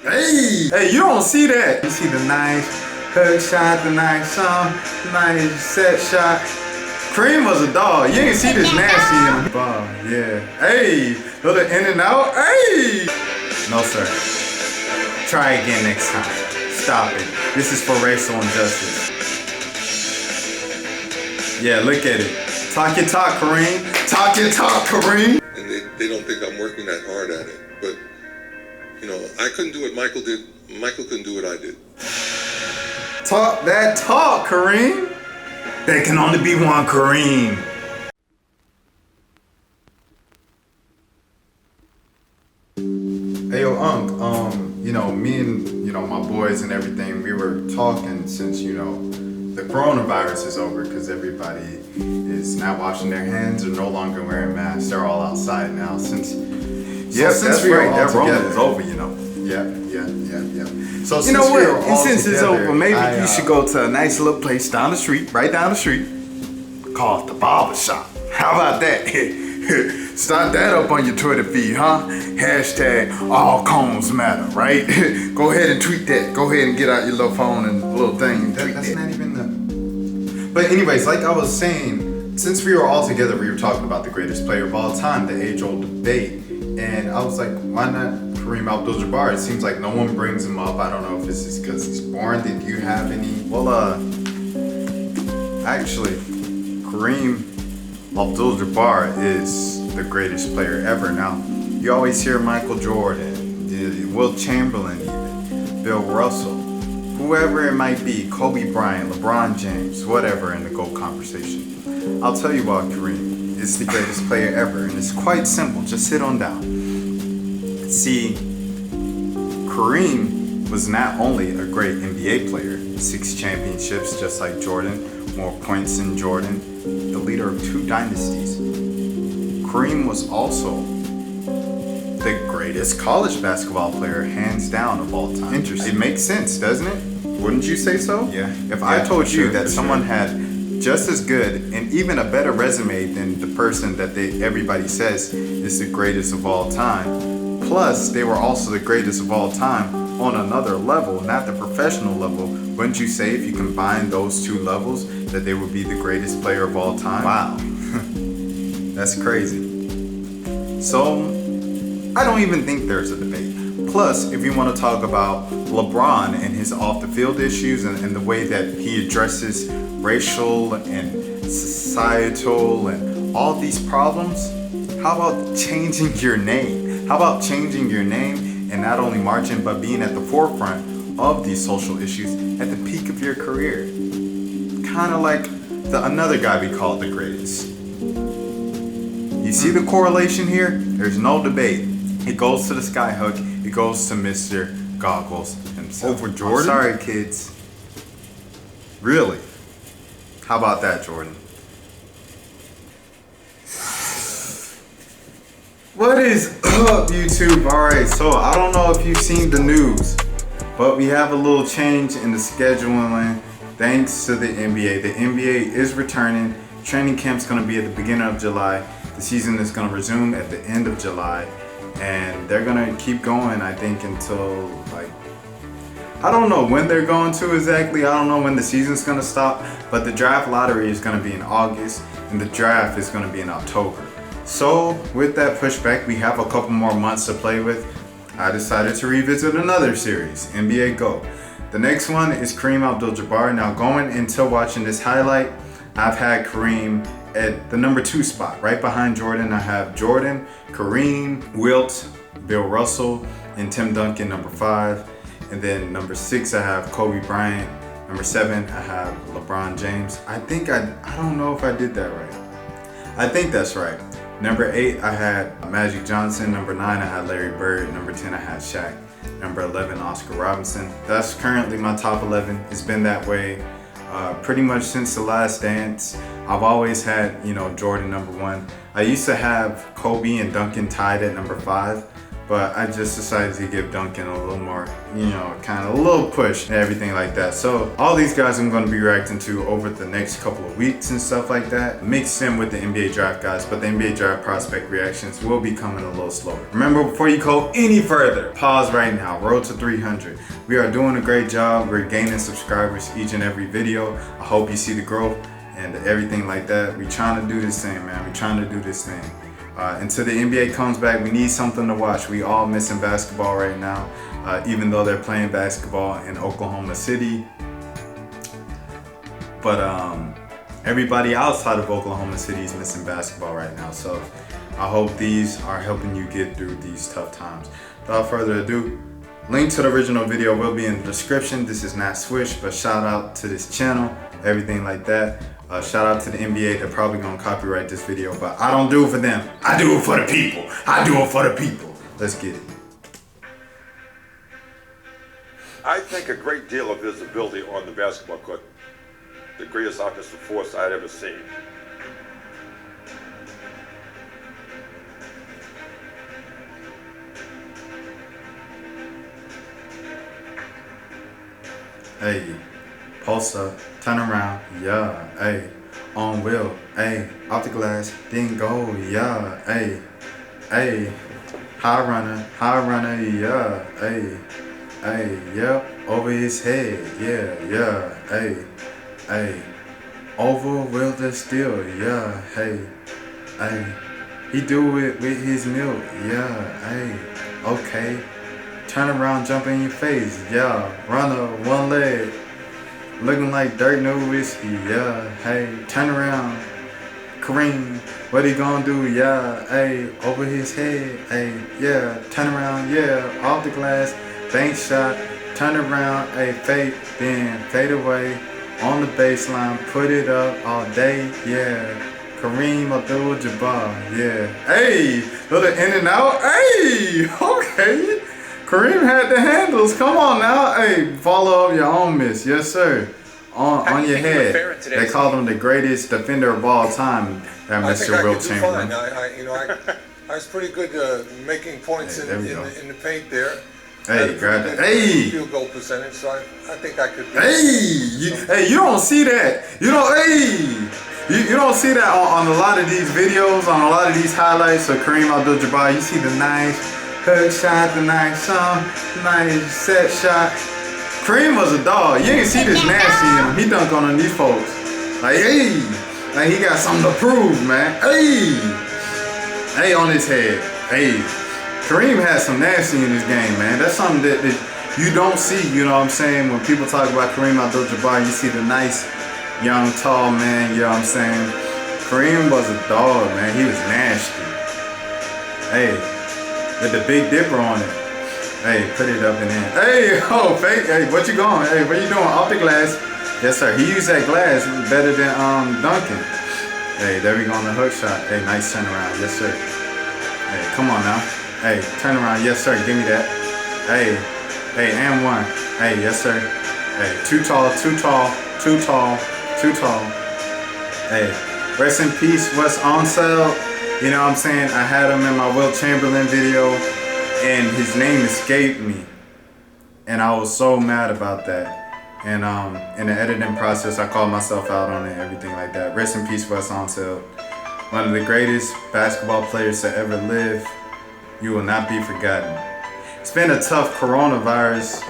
Hey, you don't see that. You see the nice hug shot, the nice song, nice set shot. Kareem was a dog. You didn't see this nasty in him. Yeah. Hey, little in and out. Hey. No, sir. Try again next time. Stop it. This is for racial injustice. Yeah, look at it. Talk your talk, Kareem. Talk your talk, Kareem. And they don't think I'm working that hard at it. But, you know, I couldn't do what Michael did. Michael couldn't do what I did. Talk that talk, Kareem. There can only be one Kareem. Hey, yo, Unc, you know, me and, you know, my boys and everything, we were talking since, you know, the coronavirus is over because everybody is now washing their hands or no longer wearing masks. They're all outside now since Since we were all that Rona together. is over, you know. Yeah. So You know what? And since it's together, over, maybe you should go to a nice little place down the street, right down the street, called the barber shop. How about that? Start that up on your Twitter feed, huh? Hashtag all combs matter, right? Go ahead and tweet that. Go ahead and get out your little phone and little thing and tweet That's that. not even the. But anyways, like I was saying, since we were all together, we were talking about the greatest player of all time, the age-old debate, and I was like, why not Kareem Abdul-Jabbar? It seems like no one brings him up. I don't know if this is because he's born. Did you have any? Well, actually, Kareem Abdul-Jabbar is the greatest player ever. Now, you always hear Michael Jordan, Wilt Chamberlain even, Bill Russell, whoever it might be, Kobe Bryant, LeBron James, whatever in the GOAT conversation. I'll tell you about Kareem. It's the greatest player ever, and it's quite simple. Just sit on down. See, Kareem was not only a great NBA player, 6 championships just like Jordan, more points than Jordan, the leader of 2 dynasties. Kareem was also the greatest college basketball player, hands down, of all time. Interesting. It makes sense, doesn't it? Wouldn't you say so? Yeah. If I told you that for someone sure. had just as good and even a better resume than the person that everybody says is the greatest of all time, plus they were also the greatest of all time on another level, not the professional level, wouldn't you say if you combine those 2 levels that they would be the greatest player of all time? Wow. That's crazy. So, I don't even think there's a debate. Plus, if you want to talk about LeBron and his off-the-field issues and the way that he addresses racial and societal and all these problems, how about changing your name? How about changing your name and not only marching, but being at the forefront of these social issues at the peak of your career? Kind of like another guy we call the greatest. You see the correlation here? There's no debate. It goes to the skyhook. It goes to Mr. Goggles himself. Over Jordan? I'm sorry, kids. Really? How about that, Jordan? What is up, YouTube? Alright, so I don't know if you've seen the news, but we have a little change in the scheduling thanks to the NBA. The NBA is returning. Training camp's going to be at the beginning of July. The season is going to resume at the end of July. And they're going to keep going, I think, until, like, I don't know when they're going to exactly. I don't know when the season's going to stop. But the draft lottery is going to be in August. And the draft is going to be in October. So, with that pushback, we have a couple more months to play with. I decided to revisit another series, NBA GO. The next one is Kareem Abdul-Jabbar. Now, going into watching this highlight, I've had Kareem at the number 2 spot, right behind Jordan. I have Jordan, Kareem, Wilt, Bill Russell, and Tim Duncan, number 5. And then number 6, I have Kobe Bryant. Number 7, I have LeBron James. I don't know if I did that right. I think that's right. Number 8, I had Magic Johnson. Number 9, I had Larry Bird. Number 10, I had Shaq. Number 11, Oscar Robinson. That's currently my top 11. It's been that way pretty much since The Last Dance. I've always had, Jordan number 1. I used to have Kobe and Duncan tied at number 5, but I just decided to give Duncan a little more, you know, kind of a little push and everything like that. So all these guys I'm going to be reacting to over the next couple of weeks and stuff like that, mixed in with the NBA draft guys, but the NBA draft prospect reactions will be coming a little slower. Remember, before you go any further, pause right now. Road to 300. We are doing a great job. We're gaining subscribers each and every video. I hope you see the growth and everything like that. We trying to do this thing, man. We trying to do this thing. Until the NBA comes back, we need something to watch. We all missing basketball right now, even though they're playing basketball in Oklahoma City. But everybody outside of Oklahoma City is missing basketball right now. So I hope these are helping you get through these tough times. Without further ado, link to the original video will be in the description. This is not Swish, but shout out to this channel, everything like that. Shout out to the NBA. They're probably gonna copyright this video, but I don't do it for them. I do it for the people. I do it for the people. Let's get it. I think a great deal of visibility on the basketball court. The greatest offensive force I'd ever seen. Hey, post up, turn around, yeah, hey, on wheel, hey, off the glass, then go, yeah, hey, high runner, yeah, hey, yep, over his head, yeah, hey, over will the steel, yeah, hey, he do it with his milk, yeah, hey, okay. Turn around, jump in your face, yeah. Runner, one leg, looking like Dirk Nowitzki, yeah. Hey, turn around, Kareem, what he gonna do, yeah. Hey, over his head, hey, yeah. Turn around, yeah. Off the glass, bank shot, turn around, hey, fade, then fade away. On the baseline, put it up all day, yeah. Kareem Abdul-Jabbar, yeah. Hey, little in and out, hey, okay. Kareem had the handles. Come on now. Hey, follow up your own miss. Yes, sir. On your head. They called him the greatest defender of all time, that Mr. Will Chamberlain. I was pretty good making points in the paint there. Hey, grab that. Hey! Field goal percentage, so I think I could. Hey! You don't see that. You don't see that on a lot of these videos, on a lot of these highlights of Kareem Abdul-Jabbar. You see the nice hook shot, the nice set shot. Kareem was a dog. You ain't see this nasty in him. He dunk on these folks. Like, hey, like he got something to prove, man. Hey, on his head. Hey, Kareem has some nasty in his game, man. That's something that you don't see. You know what I'm saying? When people talk about Kareem Abdul-Jabbar, you see the nice, young, tall man. You know what I'm saying? Kareem was a dog, man. He was nasty. Hey. With the Big Dipper on it. Hey, put it up and in. Hey, oh, fake. Hey, what you going? Hey, what you doing? Off the glass. Yes, sir. He used that glass better than Duncan. Hey, there we go on the hook shot. Hey, nice turnaround. Yes, sir. Hey, come on now. Hey, turn around. Yes, sir. Give me that. Hey, and one. Hey, yes, sir. Hey, too tall. Hey, rest in peace. What's on sale? You know what I'm saying? I had him in my Will Chamberlain video and his name escaped me. And I was so mad about that. And in the editing process, I called myself out on it, everything like that. Rest in peace, Wes Unseld. One of the greatest basketball players to ever live. You will not be forgotten. It's been a tough coronavirus,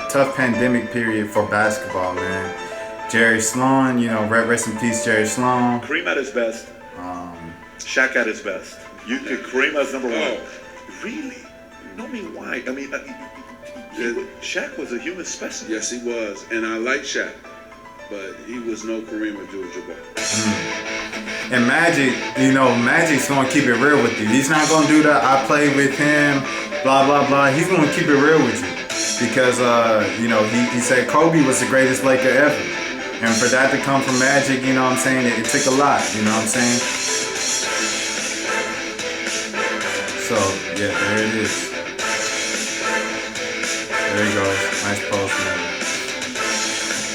tough pandemic period for basketball, man. Jerry Sloan, you know, rest in peace, Jerry Sloan. Kareem at his best. Shaq at his best. You could Kareem as number one. Really? No, me why? I mean, Shaq was a human specimen. Yes, he was, and I like Shaq, but he was no Kareem Abdul-Jabbar. And Magic, you know, Magic's gonna keep it real with you. He's not gonna do that. I played with him, blah blah blah. He's gonna keep it real with you because you know, he said Kobe was the greatest Laker ever, and for that to come from Magic, you know what I'm saying, it took a lot. You know what I'm saying? So, yeah, there it is. There he goes. Nice post, man.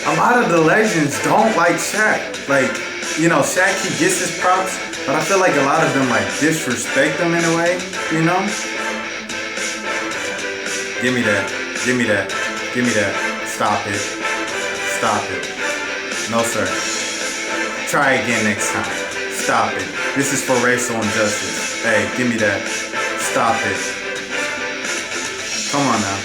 A lot of the legends don't like Shaq. Like, you know, Shaq, he gets his props, but I feel like a lot of them, like, disrespect him in a way, you know? Give me that. Give me that. Give me that. Stop it. Stop it. No, sir. Try again next time. Stop it. This is for racial injustice. Hey, give me that. Stop it. Come on now.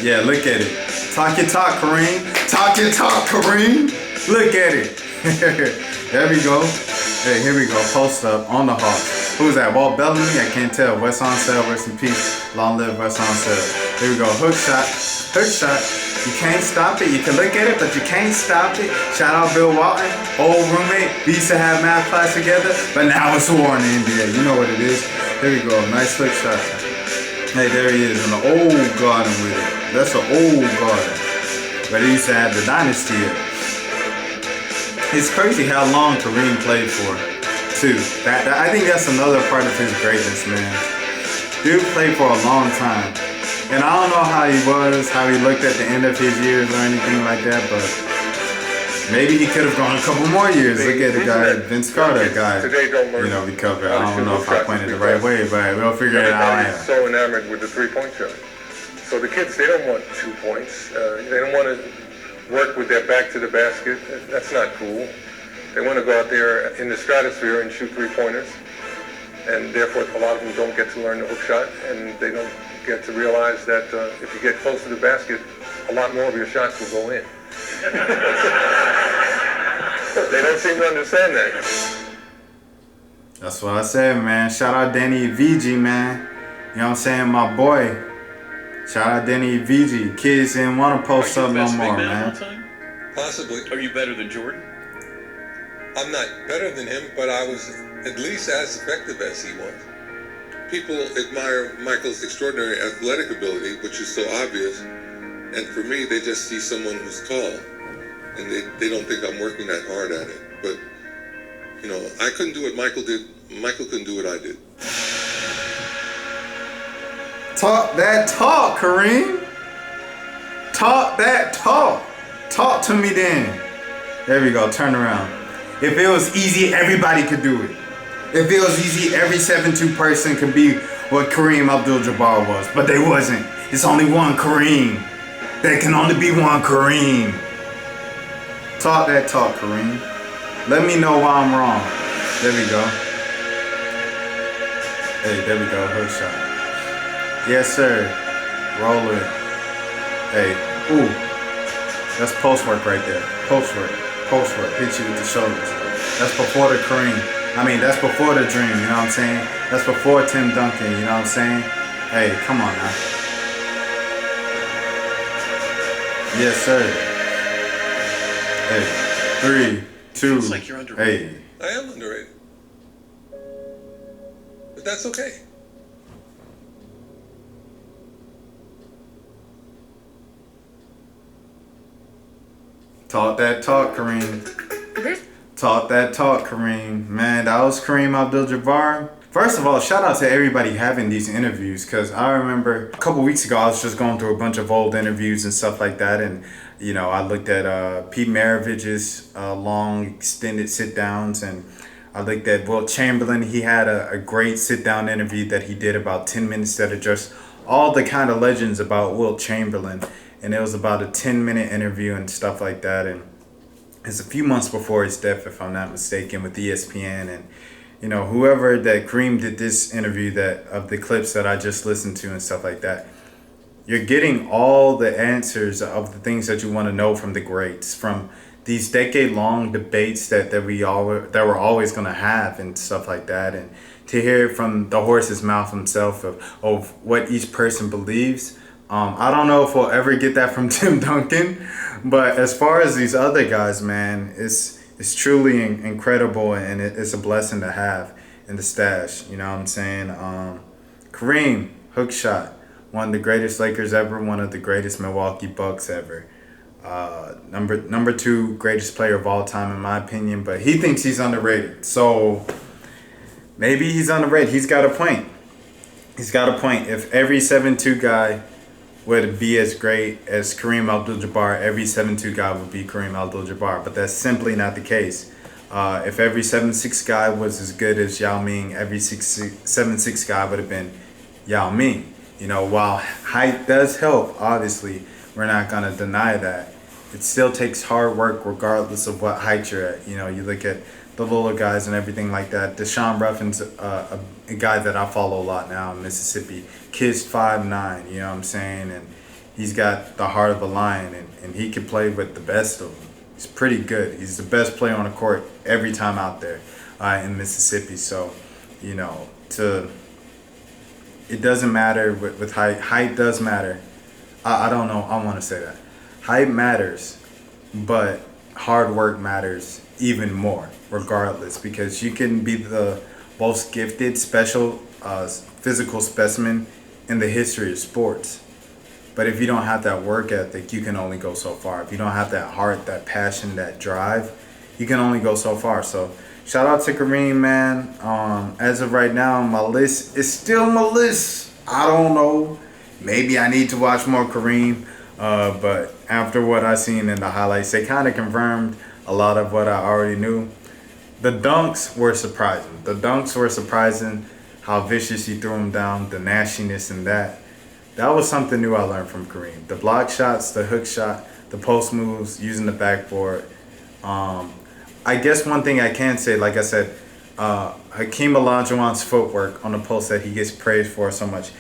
Yeah, look at it. Talk your talk, Kareem. Talk your talk, Kareem. Look at it. There we go. Hey, here we go. Post up on the Hawks. Who's that? Walt Bellamy? I can't tell. West on sale. Rest in peace. Long live West on sale. Here we go. Hook shot. Hook shot. You can't stop it. You can look at it, but you can't stop it. Shout out Bill Walton. Old roommate. We used to have math class together, but now it's war in the NBA. You know what it is. Here we go. Nice hook shot. Hey, there he is in the old garden with it. That's an old garden. But he used to have the dynasty here. It's crazy how long Kareem played for, too. I think that's another part of his greatness, man. Dude played for a long time. And I don't know how he was, how he looked at the end of his years or anything like that, but maybe he could have gone a couple more years. Look at the guy, Vince Carter guy, you know, we covered. I don't know if I pointed the right way, but we'll figure it out. Everybody's so enamored with the three-point shot. So the kids, they don't want 2 points. They don't want to work with their back to the basket. That's not cool. They want to go out there in the stratosphere and shoot three-pointers. And therefore, a lot of them don't get to learn the hook shot, and they don't get to realize that if you get close to the basket, a lot more of your shots will go in. They don't seem to understand that. That's what I said, man. Shout out Danny VG, man. You know what I'm saying? My boy. Shout out Danny VG. Kids didn't want to post up no more, man. Possibly. Are you better than Jordan? I'm not better than him, but I was at least as effective as he was. People admire Michael's extraordinary athletic ability, which is so obvious. And for me, they just see someone who's tall. And they don't think I'm working that hard at it. But, you know, I couldn't do what Michael did. Michael couldn't do what I did. Talk that talk, Kareem. Talk that talk. Talk to me then. There we go. Turn around. If it was easy, everybody could do it. If it was easy, every 7'2" person could be what Kareem Abdul-Jabbar was. But they wasn't. It's only one Kareem. There can only be one Kareem. Talk that talk, Kareem. Let me know why I'm wrong. There we go. Hey, there we go. Hook shot. Yes, sir. Roll it. Hey. Ooh. That's post work right there. Post work. Post work. Hit you with the shoulders. That's before the Kareem. I mean, that's before the dream, you know what I'm saying? That's before Tim Duncan, you know what I'm saying? Hey, come on now. Yes, sir. Hey, 3, 2, Feels like you're underrated. hey. I am underrated. But that's okay. Talk that talk, Kareem. Talk that talk, Kareem. Man, that was Kareem Abdul-Jabbar. First of all, shout out to everybody having these interviews, because I remember a couple weeks ago I was just going through a bunch of old interviews and stuff like that, and you know, I looked at Pete Maravich's long extended sit downs, and I looked at Wilt Chamberlain. He had a great sit down interview that he did about 10 minutes that addressed all the kind of legends about Wilt Chamberlain, and it was about a 10-minute interview and stuff like that. And it's a few months before his death, if I'm not mistaken, with ESPN. And you know, whoever that Kareem did this interview that of the clips that I just listened to and stuff like that, you're getting all the answers of the things that you want to know from the greats, from these decade-long debates that we're always going to have and stuff like that, and to hear it from the horse's mouth himself of what each person believes. I don't know if we'll ever get that from Tim Duncan, but as far as these other guys, man, it's truly incredible, and it's a blessing to have in the stash. You know what I'm saying? Kareem, hook shot, one of the greatest Lakers ever, one of the greatest Milwaukee Bucks ever. Number 2 greatest player of all time, in my opinion, but he thinks he's underrated. So maybe he's underrated. He's got a point. He's got a point. If every 7'2" guy would be as great as Kareem Abdul-Jabbar, every 7'2" guy would be Kareem Abdul-Jabbar, but that's simply not the case. If every 7'6" guy was as good as Yao Ming, every 7'6" guy would have been Yao Ming. You know, while height does help, obviously, we're not going to deny that. It still takes hard work regardless of what height you're at. You know, you look at the little guys and everything like that. Deshaun Ruffin's a guy that I follow a lot now in Mississippi. Kid's 5'9", you know what I'm saying? And he's got the heart of a lion, and he can play with the best of them. He's pretty good. He's the best player on the court every time out there in Mississippi. So, you know, it doesn't matter with height. Height does matter. I don't know. I want to say that. Height matters, but hard work matters even more, regardless, because you can be the most gifted, special, physical specimen in the history of sports. But if you don't have that work ethic, you can only go so far. If you don't have that heart, that passion, that drive, you can only go so far. So shout out to Kareem, man. As of right now, my list is still my list. I don't know. Maybe I need to watch more Kareem. But after what I seen in the highlights, they kind of confirmed a lot of what I already knew. The dunks were surprising. How vicious he threw them down, the nastiness and that. That was something new I learned from Kareem. The block shots, the hook shot, the post moves, using the backboard. I guess one thing I can say, like I said, Hakeem Olajuwon's footwork on the post that he gets praised for so much.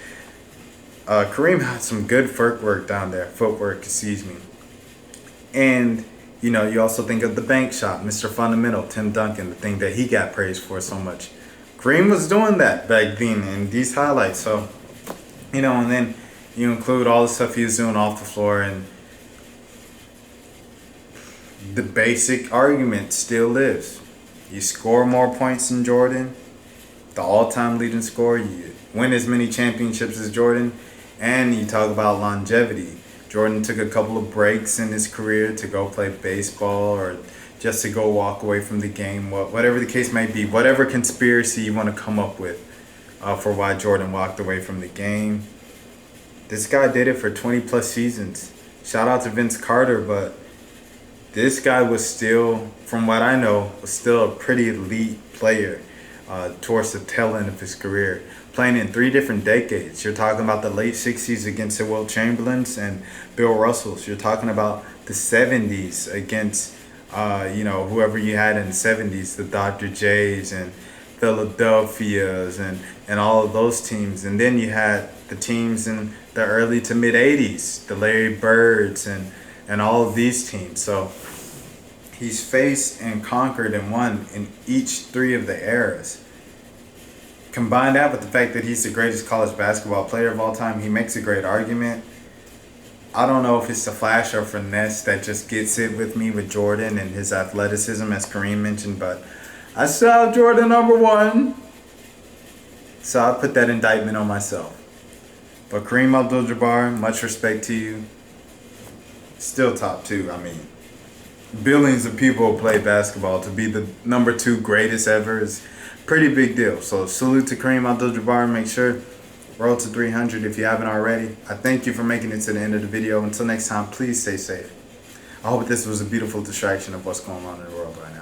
Kareem had some good footwork down there. And, you know, you also think of the bank shot, Mr. Fundamental, Tim Duncan, the thing that he got praised for so much. Kareem was doing that back then in these highlights. So, you know, and then you include all the stuff he was doing off the floor, and the basic argument still lives. You score more points than Jordan, the all-time leading scorer. You win as many championships as Jordan. And you talk about longevity. Jordan took a couple of breaks in his career to go play baseball or just to go walk away from the game, whatever the case may be, whatever conspiracy you want to come up with for why Jordan walked away from the game. This guy did it for 20 plus seasons. Shout out to Vince Carter, but this guy was still, from what I know, was still a pretty elite player towards the tail end of his career. Playing in 3 different decades. You're talking about the late 60s against the Wilt Chamberlains and Bill Russells. You're talking about the 70s against, whoever you had in the 70s, the Dr. J's and Philadelphia's and all of those teams. And then you had the teams in the early to mid 80s, the Larry Birds and all of these teams. So he's faced and conquered and won in each 3 of the eras. Combine that with the fact that he's the greatest college basketball player of all time, he makes a great argument. I don't know if it's the flash or finesse that just gets it with me with Jordan and his athleticism, as Kareem mentioned, but I still have Jordan number 1. So I put that indictment on myself. But Kareem Abdul-Jabbar, much respect to you. Still top 2. I mean, billions of people play basketball. To be the number 2 greatest ever is pretty big deal. So salute to Kareem Abdul-Jabbar. Make sure roll to 300 if you haven't already. I thank you for making it to the end of the video. Until next time, please stay safe. I hope this was a beautiful distraction of what's going on in the world right now.